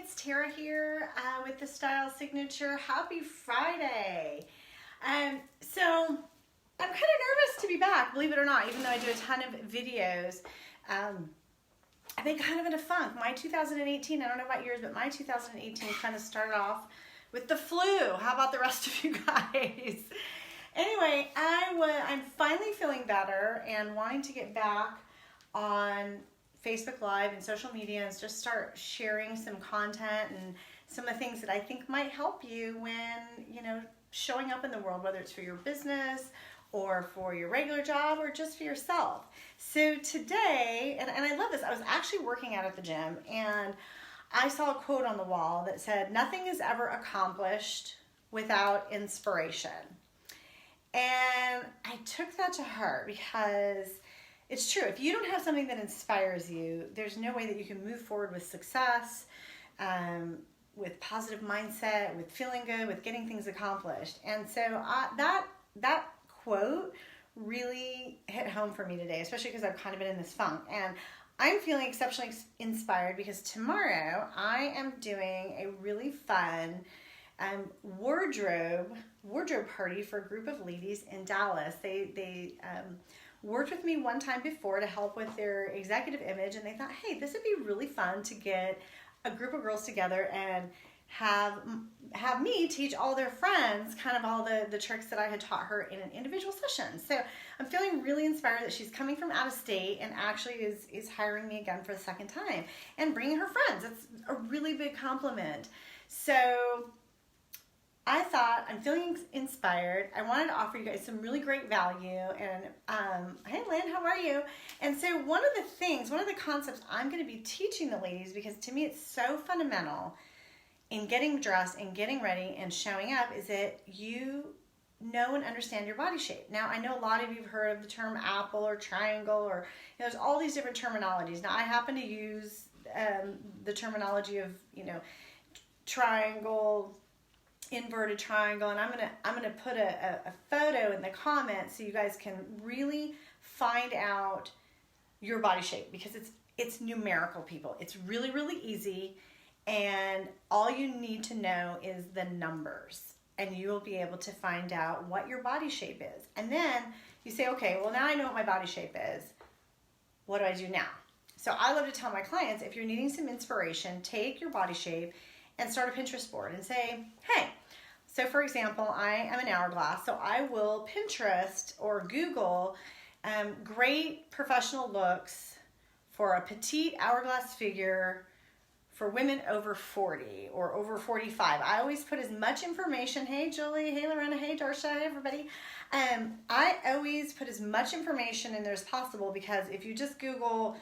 it's Tara here with the Style Signature. Happy Friday. So I'm kind of nervous to be back, believe it or not, even though I do a ton of videos. I've been kind of in a funk. My 2018, I don't know about yours, but my 2018 kind of started off with the flu. How about the rest of you guys? Anyway, I'm finally feeling better and wanting to get back on Facebook Live and social media and just start sharing some content and some of the things that I think might help you when, showing up in the world, whether it's for your business or for your regular job or just for yourself. So today, and I love this, I was actually working out at the gym and I saw a quote on the wall that said, "Nothing is ever accomplished without inspiration." And I took that to heart because it's true. If you don't have something that inspires you, there's no way that you can move forward with success, with positive mindset, with feeling good, with getting things accomplished. And so that quote really hit home for me today, especially because I've kind of been in this funk. And I'm feeling exceptionally inspired because tomorrow I am doing a really fun wardrobe party for a group of ladies in Dallas. They worked with me one time before to help with their executive image, and they thought, hey, this would be really fun to get a group of girls together and have me teach all their friends kind of all the tricks that I had taught her in an individual session. So I'm feeling really inspired that she's coming from out of state and actually is hiring me again for the second time and bringing her friends. It's a really big compliment. So I thought, I'm feeling inspired. I wanted to offer you guys some really great value. And hey, Lynn, how are you? And so one of the concepts I'm going to be teaching the ladies, because to me it's so fundamental in getting dressed and getting ready and showing up, is that you know and understand your body shape. Now, I know a lot of you have heard of the term apple or triangle, or there's all these different terminologies. Now, I happen to use the terminology of triangle, inverted triangle, and I'm gonna put a photo in the comments so you guys can really find out your body shape, because it's numerical, people. It's really, really easy, and all you need to know is the numbers, and you will be able to find out what your body shape is. And then you say, okay, well, now I know what my body shape is. What do I do now? So I love to tell my clients, if you're needing some inspiration, take your body shape and start a Pinterest board and say, hey, so for example, I am an hourglass, so I will Pinterest or Google great professional looks for a petite hourglass figure for women over 40 or over 45. I always put as much information, hey Julie, hey Lorena, hey Darsha, hey everybody. I always put as much information in there as possible, because if you just Google,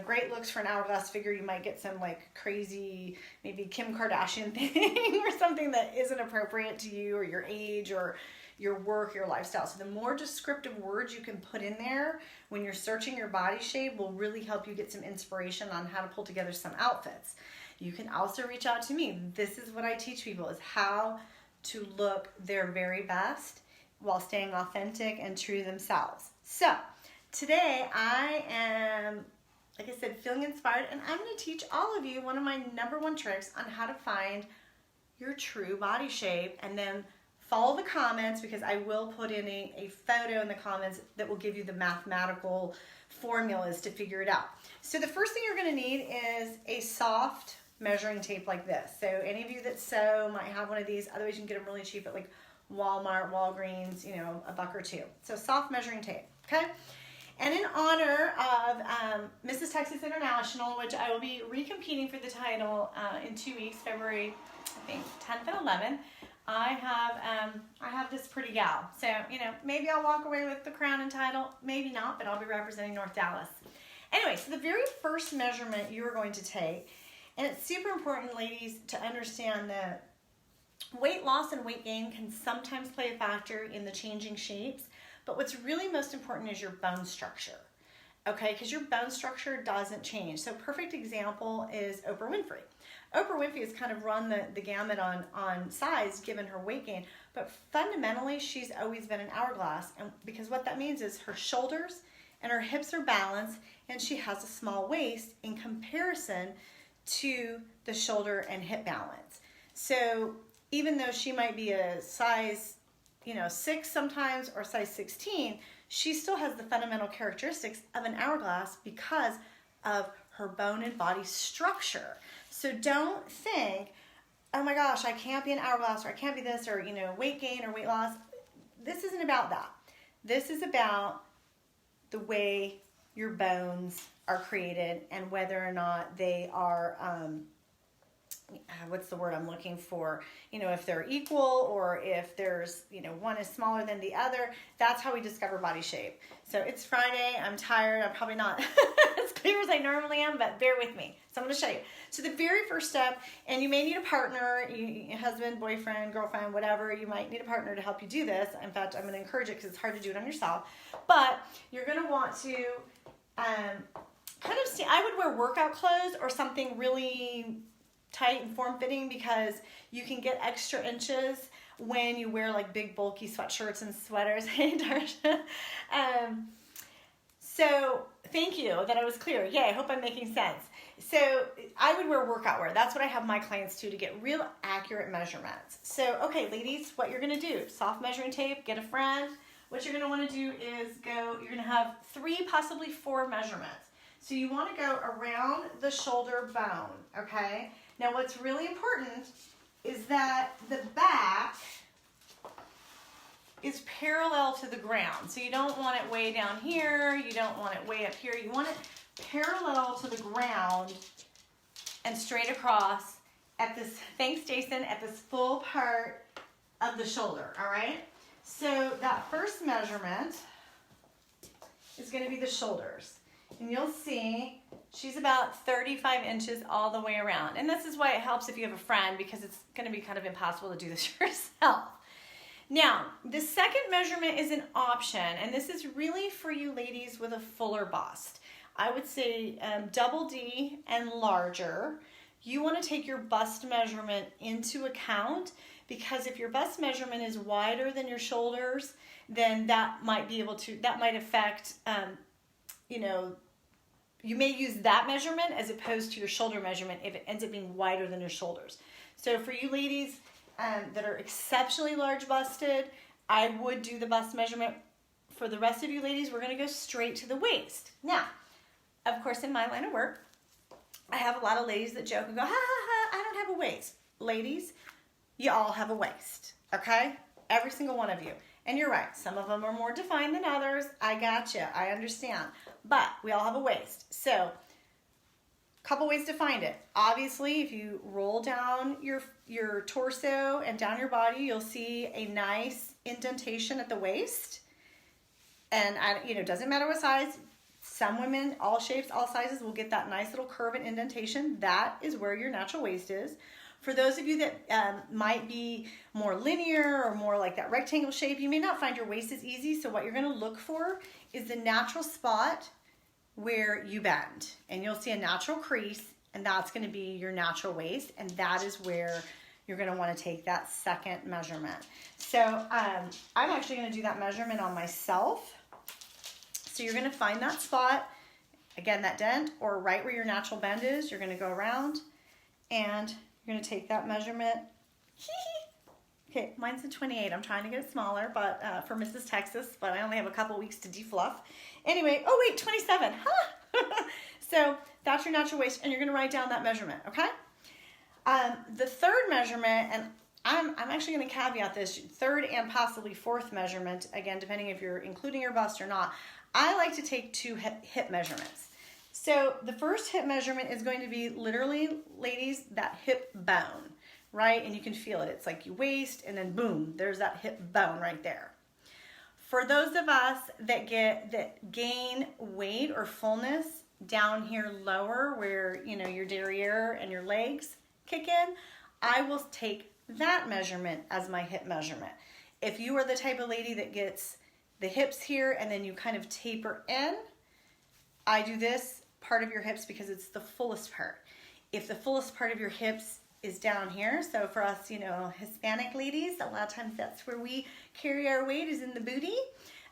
great looks for an hourglass figure, you might get some like crazy, maybe Kim Kardashian thing or something that isn't appropriate to you or your age or your work, your lifestyle. So the more descriptive words you can put in there when you're searching your body shape will really help you get some inspiration on how to pull together some outfits. You can also reach out to me. This is what I teach people, is how to look their very best while staying authentic and true to themselves. So today I am, like I said, feeling inspired, and I'm going to teach all of you one of my number one tricks on how to find your true body shape. And then follow the comments, because I will put in a photo in the comments that will give you the mathematical formulas to figure it out. So the first thing you're going to need is a soft measuring tape like this. So any of you that sew might have one of these. Otherwise, you can get them really cheap at like Walmart, Walgreens, $1 or $2. So soft measuring tape, okay? And in honor of Mrs. Texas International, which I will be recompeting for the title in 2 weeks, February, I think, 10th and 11th, I have this pretty gal. So, maybe I'll walk away with the crown and title, maybe not, but I'll be representing North Dallas. Anyway, so the very first measurement you are going to take, and it's super important, ladies, to understand that weight loss and weight gain can sometimes play a factor in the changing shapes, but what's really most important is your bone structure, okay? Because your bone structure doesn't change. So perfect example is Oprah Winfrey. Oprah Winfrey has kind of run the gamut on size given her weight gain, but fundamentally she's always been an hourglass, and because what that means is her shoulders and her hips are balanced, and she has a small waist in comparison to the shoulder and hip balance. So even though she might be a size, 6 sometimes or size 16, she still has the fundamental characteristics of an hourglass because of her bone and body structure. So don't think, oh my gosh, I can't be an hourglass, or I can't be this, or weight gain or weight loss. This isn't about that. This is about the way your bones are created and whether or not they are, what's the word I'm looking for? If they're equal, or if there's, one is smaller than the other. That's how we discover body shape. So it's Friday. I'm tired. I'm probably not as clear as I normally am, but bear with me. So I'm going to show you. So the very first step, and you may need a partner, husband, boyfriend, girlfriend, whatever. You might need a partner to help you do this. In fact, I'm going to encourage it because it's hard to do it on yourself. But you're going to want to kind of see, I would wear workout clothes or something really tight and form-fitting, because you can get extra inches when you wear like big bulky sweatshirts and sweaters. Hey, Darsha. So thank you that I was clear. Yeah, I hope I'm making sense. So I would wear workout wear. That's what I have my clients do to get real accurate measurements. So, okay, ladies, what you're going to do, soft measuring tape, get a friend. What you're going to want to do is you're going to have 3, possibly 4 measurements. So you want to go around the shoulder bone, okay? Now what's really important is that the back is parallel to the ground. So you don't want it way down here, you don't want it way up here. You want it parallel to the ground and straight across at this, thanks Jason, at this full part of the shoulder, all right? So that first measurement is going to be the shoulders. And you'll see she's about 35 inches all the way around. And this is why it helps if you have a friend, because it's going to be kind of impossible to do this yourself. Now, the second measurement is an option, and this is really for you ladies with a fuller bust. I would say double D and larger. You want to take your bust measurement into account, because if your bust measurement is wider than your shoulders, then that might affect, you may use that measurement as opposed to your shoulder measurement if it ends up being wider than your shoulders. So for you ladies that are exceptionally large busted, I would do the bust measurement. For the rest of you ladies, we're going to go straight to the waist. Now, of course, in my line of work, I have a lot of ladies that joke and go, ha, ha, ha, I don't have a waist. Ladies, you all have a waist, okay? Every single one of you. And you're right, some of them are more defined than others. I gotcha, I understand. But we all have a waist. So, a couple ways to find it. Obviously, if you roll down your torso and down your body, you'll see a nice indentation at the waist. And it doesn't matter what size. Some women, all shapes, all sizes, will get that nice little curve and indentation. That is where your natural waist is. For those of you that might be more linear or more like that rectangle shape, you may not find your waist as easy. So what you're going to look for is the natural spot where you bend. And you'll see a natural crease, and that's going to be your natural waist. And that is where you're going to want to take that second measurement. So I'm actually going to do that measurement on myself. So you're going to find that spot, again, that dent, or right where your natural bend is. You're going to go around, and you're going to take that measurement. Okay, mine's a 28. I'm trying to get it smaller, but for Mrs. Texas, but I only have a couple weeks to defluff. Anyway, oh wait, 27. Huh? So that's your natural waist, and you're going to write down that measurement, okay? The third measurement, and I'm actually going to caveat this, third and possibly fourth measurement, again, depending if you're including your bust or not. I like to take 2 hip measurements. So the first hip measurement is going to be literally, ladies, that hip bone, right? And you can feel it. It's like you waist, and then boom, there's that hip bone right there. For those of us that gain weight or fullness down here lower, where your derriere and your legs kick in, I will take that measurement as my hip measurement. If you are the type of lady that gets the hips here and then you kind of taper in, I do this part of your hips because it's the fullest part. If the fullest part of your hips is down here, so for us, Hispanic ladies, a lot of times that's where we carry our weight, is in the booty.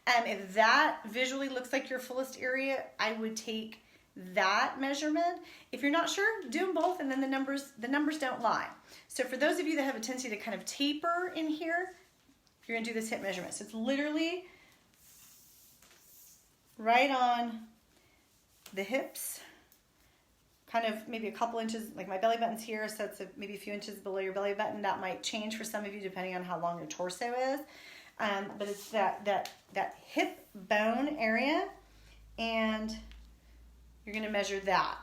If that visually looks like your fullest area, I would take that measurement. If you're not sure, do them both, and then the numbers don't lie. So for those of you that have a tendency to kind of taper in here, you're gonna do this hip measurement. So it's literally right on the hips, kind of maybe a couple inches, like my belly button's here, so it's maybe a few inches below your belly button. That might change for some of you depending on how long your torso is. But it's that hip bone area, and you're gonna measure that,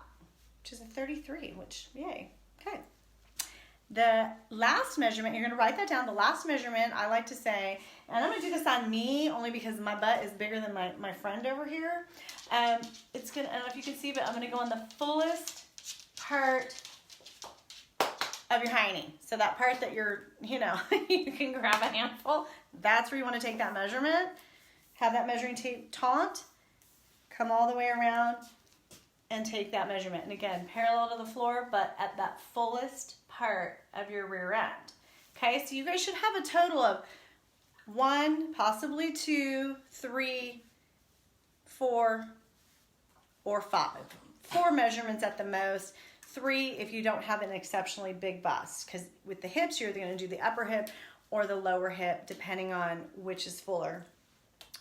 which is a 33, which, yay, okay. The last measurement, you're gonna write that down. The last measurement, I like to say, and I'm gonna do this on me only because my butt is bigger than my friend over here. It's gonna, I don't know if you can see, but I'm gonna go on the fullest part of your hiney. So that part that you're, you can grab a handful, that's where you wanna take that measurement. Have that measuring tape taunt, come all the way around and take that measurement. And again, parallel to the floor, but at that fullest part of your rear end. Okay, so you guys should have a total of 1, possibly 2, 3, 4, or 5. 4 measurements at the most. 3 if you don't have an exceptionally big bust, because with the hips, you're going to do the upper hip or the lower hip, depending on which is fuller.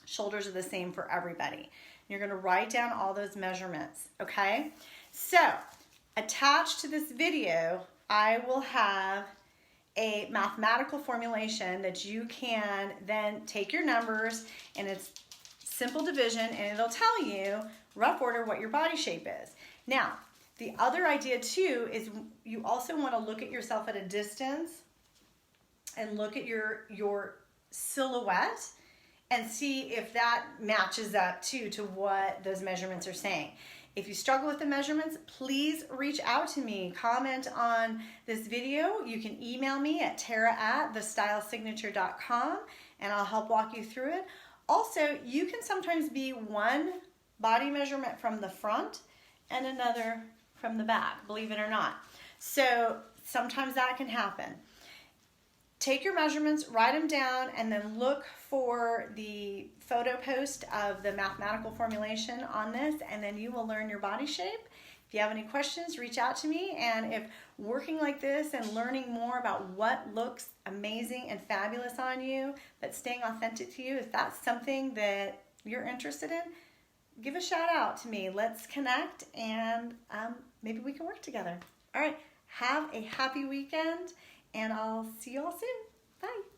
Shoulders are the same for everybody. You're going to write down all those measurements, okay? So, attached to this video, I will have a mathematical formulation that you can then take your numbers, and it's simple division, and it'll tell you, rough order, what your body shape is. Now, the other idea too is you also want to look at yourself at a distance and look at your silhouette and see if that matches up too to what those measurements are saying. If you struggle with the measurements, please reach out to me. Comment on this video. You can email me at tara@thestylesignature.com and I'll help walk you through it. Also, you can sometimes be one body measurement from the front and another from the back, believe it or not. So sometimes that can happen. Take your measurements, write them down, and then look for the photo post of the mathematical formulation on this, and then you will learn your body shape. If you have any questions, reach out to me, and if working like this and learning more about what looks amazing and fabulous on you, but staying authentic to you, if that's something that you're interested in, give a shout out to me. Let's connect, and maybe we can work together. All right, have a happy weekend, and I'll see you all soon. Bye.